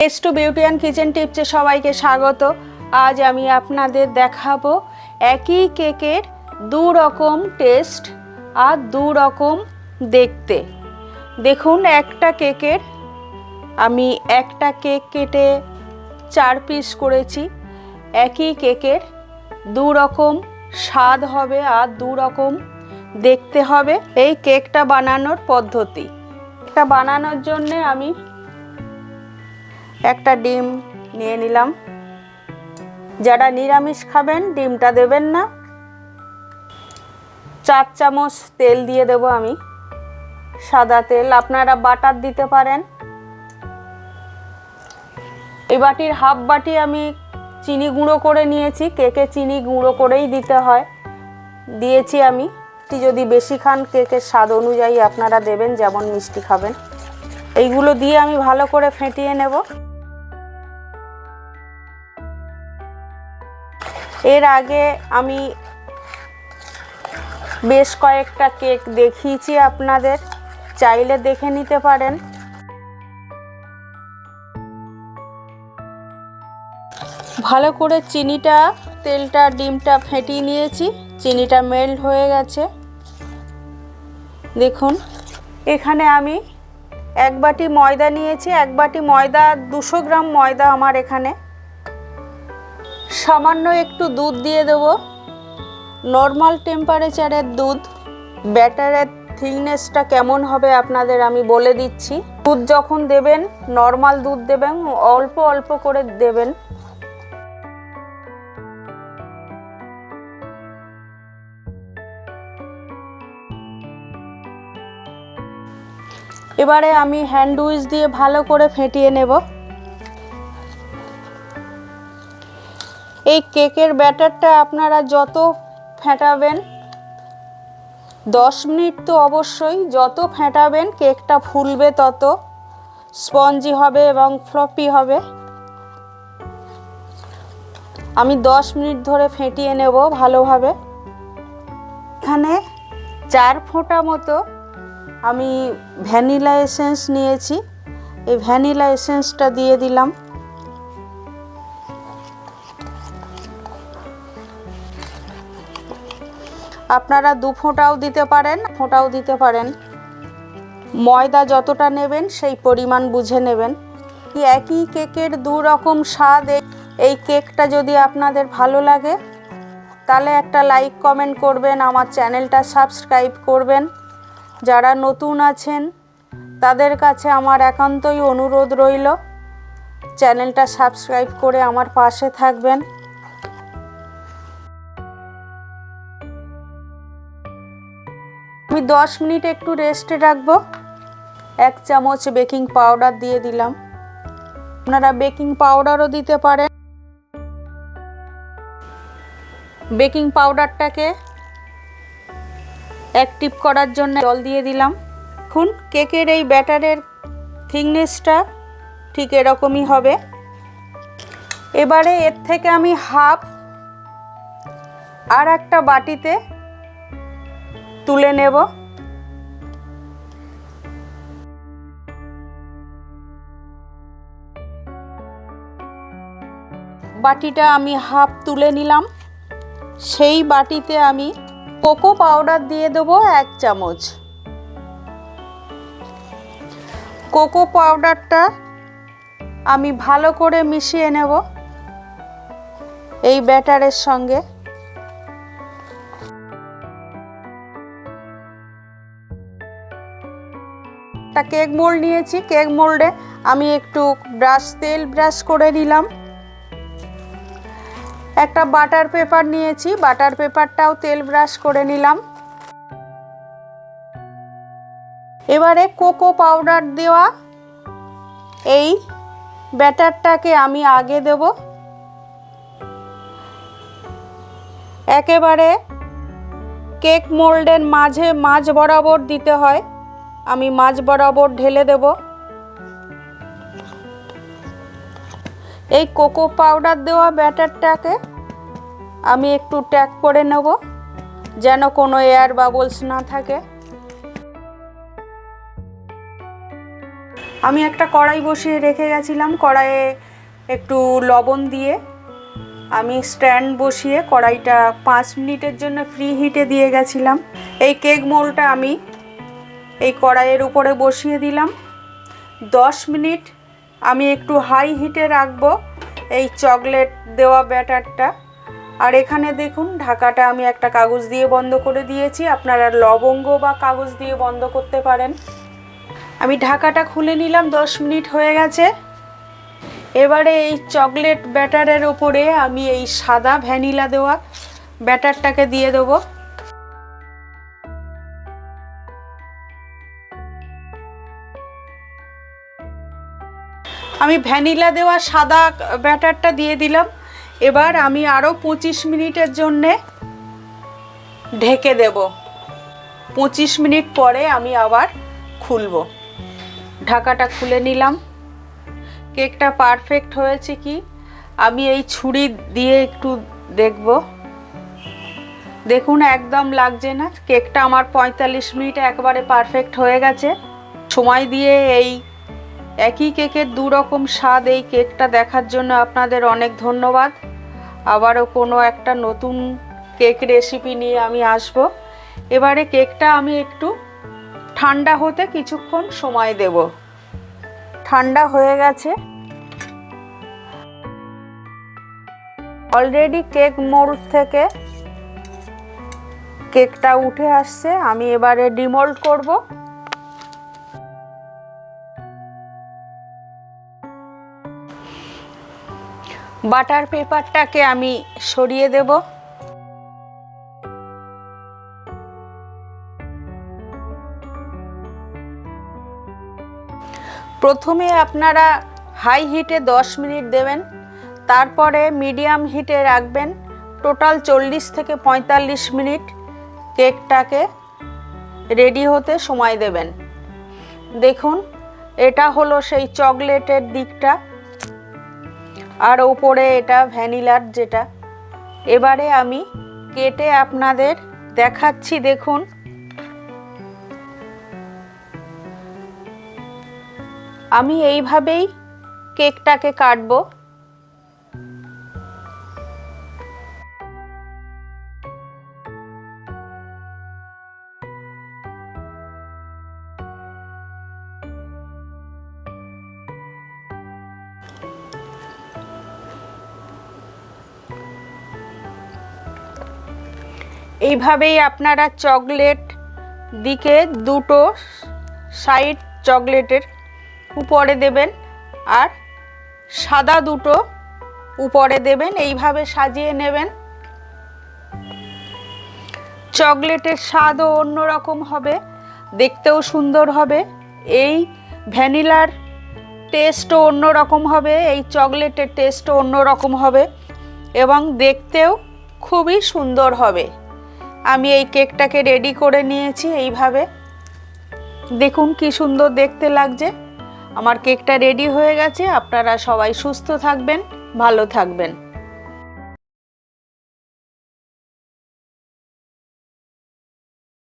Test to beauty and kitchen টিপসে সবাইকে স্বাগত। আজ আমি আপনাদের দেখাবো একই কেকের দু রকম টেস্ট আর দু রকম দেখতে। দেখুন, আমি একটা কেক কেটে 4 পিস করেছি। একই কেকের দু রকম স্বাদ হবে আর দু রকম দেখতে হবে। এই কেকটা বানানোর পদ্ধতি। এটা বানানোর জন্যে আমি একটা ডিম নিয়ে নিলাম। যারা নিরামিষ খাবেন ডিমটা দেবেন না। 4 চামচ তেল দিয়ে দেব আমি, সাদা তেল। আপনারা বাটার দিতে পারেন। এই বাটির হাফ বাটি আমি চিনি গুঁড়ো করে নিয়েছি। কেকে চিনি গুঁড়ো করেই দিতে হয়, দিয়েছি আমি। যদি বেশি খান কেকের স্বাদ অনুযায়ী আপনারা দেবেন, যেমন মিষ্টি খাবেন। এইগুলো দিয়ে আমি ভালো করে ফেটিয়ে নেব। এর আগে আমি বেশ কয়েকটা কেক দেখিয়েছি আপনাদের, চাইলে দেখে নিতে পারেন। ভালো করে চিনিটা, তেলটা, ডিমটা ফেটিয়ে নিয়েছি। চিনিটা মেল্ট হয়ে গেছে। দেখুন, এখানে আমি 1 বাটি ময়দা নিয়েছি। 1 বাটি ময়দা, 200 গ্রাম ময়দা আমার এখানে। সামান্য একটু দুধ দিয়ে দেব, নর্মাল টেম্পারেচারের দুধ। ব্যাটারের থিকনেসটা কেমন হবে আপনাদের আমি বলে দিচ্ছি। দুধ যখন দেবেন নর্মাল দুধ দেবেন, অল্প অল্প করে দেবেন। এবারে আমি হ্যান্ড উইচ দিয়ে ভালো করে ফেটিয়ে নেব। এই কেকের ব্যাটারটা আপনারা যত ফেটাবেন, 10 মিনিট তো অবশ্যই, যত ফেটাবেন কেকটা ফুলবে, তত স্পঞ্জি হবে এবং ফ্লপি হবে। আমি 10 মিনিট ধরে ফেটিয়ে নেব ভালোভাবে। এখানে 4 ফোঁটা মতো আমি ভ্যানিলা এসেন্স নিয়েছি। এই ভ্যানিলা এসেন্সটা দিয়ে দিলাম। আপনারা 2 ফোঁটাও দিতে পারেন। ময়দা যতটা নেবেন সেই পরিমাণ বুঝে নেবেন। একই কেকের 2 রকম স্বাদ। এই কেকটা যদি আপনাদের ভালো লাগে তাহলে একটা লাইক কমেন্ট করবেন, আমার চ্যানেলটা সাবস্ক্রাইব করবেন। যারা নতুন আছেন তাদের কাছে আমার একান্তই অনুরোধ রইল, চ্যানেলটা সাবস্ক্রাইব করে আমার পাশে থাকবেন। আমি 10 মিনিট একটু রেস্টে রাখবো। 1 চামচ বেকিং পাউডার দিয়ে দিলাম। আপনারা বেকিং পাউডারও দিতে পারেন। বেকিং পাউডারটাকে অ্যাক্টিভ করার জন্য জল দিয়ে দিলাম। এখন কেকের এই ব্যাটারের থিকনেসটা ঠিক এরকমই হবে। এবারে এর থেকে আমি হাফ আর একটা বাটিতে তুলে নেব। বাটিটা আমি হাফ তুলে নিলাম। সেই বাটিতে আমি কোকো পাউডার দিয়ে দেবো 1 চামচ। কোকো পাউডারটা আমি ভালো করে মিশিয়ে নেব এই ব্যাটারের সঙ্গে। একটা কেক মোল্ড নিয়েছি। কেক মোল্ডে আমি একটু তেল ব্রাশ করে নিলাম। একটা বাটার পেপার নিয়েছি, বাটার পেপারটাও তেল ব্রাশ করে নিলাম। এবারে কোকো পাউডার দেওয়া এই ব্যাটারটাকে আমি আগে দেব। একেবারে কেক মোল্ডের মাঝ বরাবর দিতে হয়। আমি মাঝ বরাবর ঢেলে দেব। এই কোকো পাউডার দেওয়া ব্যাটারটাকে আমি একটু ট্যাপ করে নেব, যেন কোনো এয়ার বাবলস না থাকে। আমি একটা কড়াই বসিয়ে রেখে গেছিলাম, কড়াইয়ে একটু লবণ দিয়ে আমি স্ট্যান্ড বসিয়ে কড়াইটা 5 মিনিটের জন্য প্রি হিটে দিয়ে গেছিলাম। এই কেক মোল্ডটা আমি এই কড়াইয়ের উপরে বসিয়ে দিলাম। 10 মিনিট আমি একটু হাই হিটে রাখবো এই চকলেট দেওয়া ব্যাটারটা। আর এখানে দেখুন ঢাকাটা আমি একটা কাগজ দিয়ে বন্ধ করে দিয়েছি, আপনারা লবঙ্গ বা কাগজ দিয়ে বন্ধ করতে পারেন। আমি ঢাকাটা খুলে নিলাম, 10 মিনিট হয়ে গেছে। এবারে এই চকলেট ব্যাটারের ওপরে আমি এই সাদা ভ্যানিলা দেওয়া ব্যাটারটাকে দিয়ে দেবো। আমি ভ্যানিলা দেওয়া সাদা ব্যাটারটা দিয়ে দিলাম। এবার আমি আরও 25 মিনিটের জন্যে ঢেকে দেব। 25 মিনিট পরে আমি আবার খুলব। ঢাকাটা খুলে নিলাম। কেকটা পারফেক্ট হয়েছে কি আমি এই ছুরি দিয়ে একটু দেখব। দেখুন একদম লাগছে না। কেকটা আমার 45 মিনিটে একবারে পারফেক্ট হয়ে গেছে। সময় দিয়ে এই একই কেকের দু রকম স্বাদ এই কেকটা দেখার জন্য আপনাদের অনেক ধন্যবাদ। আবারও কোনো একটা নতুন কেক রেসিপি নিয়ে আমি আসব। এবারে কেকটা আমি একটু ঠান্ডা হতে কিছুক্ষণ সময় দেব। ঠান্ডা হয়ে গেছে। অলরেডি কেক মোল্ড থেকে কেকটা উঠে আসছে। আমি এবারে ডিমোল্ড করব। বাটার পেপারটাকে আমি সরিয়ে দেব। প্রথমে আপনারা হাই হিটে 10 মিনিট দেবেন, তারপরে মিডিয়াম হিটে রাখবেন। টোটাল 40 থেকে 45 মিনিট কেকটাকে রেডি হতে সময় দেবেন। দেখুন এটা হলো সেই চকলেটের দিকটা, আর ওপরে এটা ভ্যানিলার যেটা। এবারে আমি কেটে আপনাদের দেখাচ্ছি। দেখুন আমি এইভাবেই কেকটাকে কাটবো। এইভাবেই আপনারা চকলেট দিকে দুটো সাইড চকলেটের উপরে দেবেন আর সাদা দুটো উপরে দেবেন। এইভাবে সাজিয়ে নেবেন। চকলেটের স্বাদও অন্যরকম হবে, দেখতেও সুন্দর হবে। এই ভ্যানিলার টেস্টও অন্যরকম হবে, এই চকলেটের টেস্টও অন্যরকম হবে এবং দেখতেও খুবই সুন্দর হবে। আমি এই কেকটাকে রেডি করে নিয়েছি এইভাবে। দেখুন কি সুন্দর দেখতে লাগছে। আমার কেকটা রেডি হয়ে গেছে। আপনারা সবাই সুস্থ থাকবেন, ভালো থাকবেন।